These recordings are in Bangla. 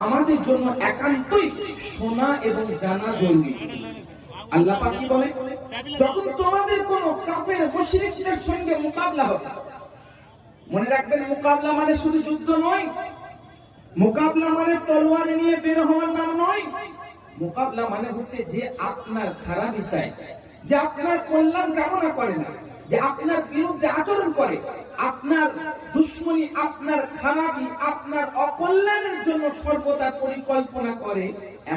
আমাদের জন্য একান্তই শোনা এবং জানা জরুরি। আল্লাহ পাক কি বলে, যখন তোমাদের কোন কাফের মুশরিকদের সঙ্গে মোকাবিলা হবে, মনে রাখবেন মোকাবিলা মানে শুধু যুদ্ধ নয়, মোকাবিলা মানে তলোয়ার নিয়ে বের হওয়ার নাম নয়। মোকাবিলা মানে হচ্ছে যে আপনার খারাপই চায়, যে আপনার কল্যাণ কামনা করে না, যে আপনার বিরুদ্ধে আচরণ করে, আপনার দুশ্মনী, আপনার খারাপি, আপনার অকল্যাণের জন্য সর্বদা পরিকল্পনা করে,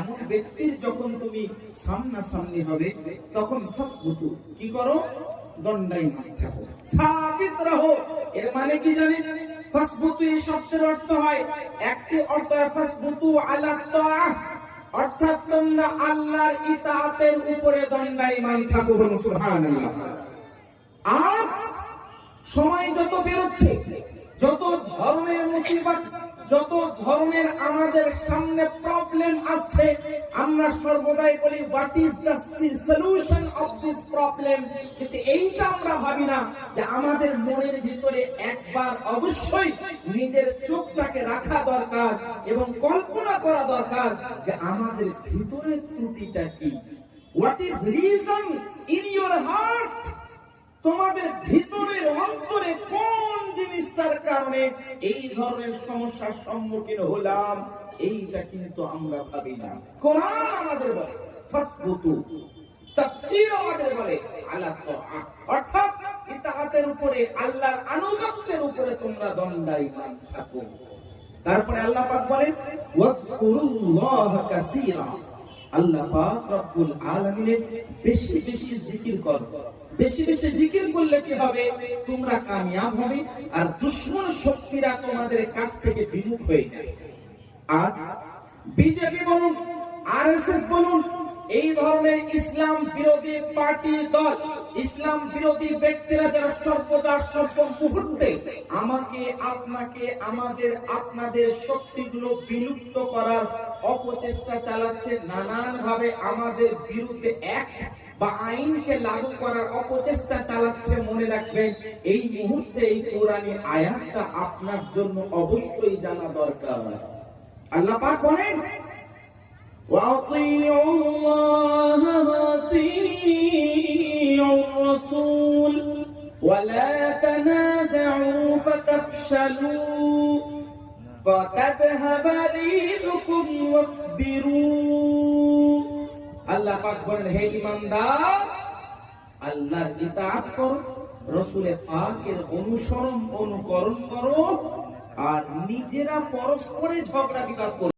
এমন ব্যক্তির যখন তুমি সামনাসামনি হবে, তখন ফাসবুতু, কি করো? দণ্ডায়মান থাকো, সাবিত রহো। এর মানে কি জানেন? ফাসবুতু এই শব্দের অর্থ হয়, একটি অর্থ ফাসবুতু আলা তাআহ, অর্থাৎ তোমরা আল্লাহর ইতাআতের উপরে দণ্ডায়মান থাকো। বলুন সুবহানাল্লাহ। আজ সময় যত বেরোচ্ছে, যত ধরনের মুসিবত, যত ধরনের আমাদের সামনে প্রবলেম আসছে, আমরা সর্বদাই বলি what is the solution of this problem, কিন্তু এইটা আমরা ভাবি না যে আমাদের মনের ভিতরে একবার অবশ্যই নিজের চোখটাকে রাখা দরকার এবং কল্পনা করা দরকার যে আমাদের ভিতরের ত্রুটিটা কি। What is reason in your heart, তোমাদের ভিতরের অন্তরে কোন জিনিসটার কারণে এই ধরনের সমস্যার সম্মুখীন হলাম, এইটা কিন্তু আমরা ভাবি না। কোরআন আমাদের বলে ফাসবুতু, তাফসীর আমাদের বলে আলা তাআহ, অর্থাৎ ইতাআতের উপরে, আল্লাহর আনুগত্যের উপরে তোমরা দণ্ডায়মান থাকো। তারপরে আল্লাহ পাক বলেন ওয়াজকুরুল্লাহ কাসীরা, আল্লাহ পাক রব্বুল আলামিনের বেশি বেশি জিকির করো। বেশি বেশি জিকির করলে কি হবে? তোমরা কামিয়াব হবে আর দুশমন শক্তিরা তোমাদের কাছ থেকে বিমুখ হয়ে যাবে। আজ বিজেপি বলুন, আরএসএস বলুন, এই ধরনের ইসলাম বিরোধী পার্টি দল, ইসলাম বিরোধী ব্যক্তিরা যারা সর্বদা সর্ব মুহূর্তে আমাকে, আপনাকে, আমাদের, আপনাদের শক্তিগুলো বিলুপ্ত করার অপচেষ্টা চালাচ্ছে, নানান ভাবে আমাদের বিরুদ্ধে এক বা আইনকে লাগু করার অপচেষ্টা চালাচ্ছে, মনে রাখবেন এই মুহূর্তে এই কোরআনী আয়াতটা আপনার জন্য অবশ্যই জানা দরকার। আল্লাহ পাক বলেন وَأَطِيعُوا اللَّهَ وَأَطِيعُوا الرَّسُولَ وَلَا تَنَازَعُوا فَتَفْشَلُوا فَتَذْهَبَ رِيحُكُمْ وَاصْبِرُوا। আল্লাহ পাক বলেন, হে ঈমানদার, আল্লাহর ইতাআত করো, রাসূলের পাকের অনুসরণ অনুকরণ করো, আর নিজেরা পরস্পরে ঝগড়া বিবাদ করো।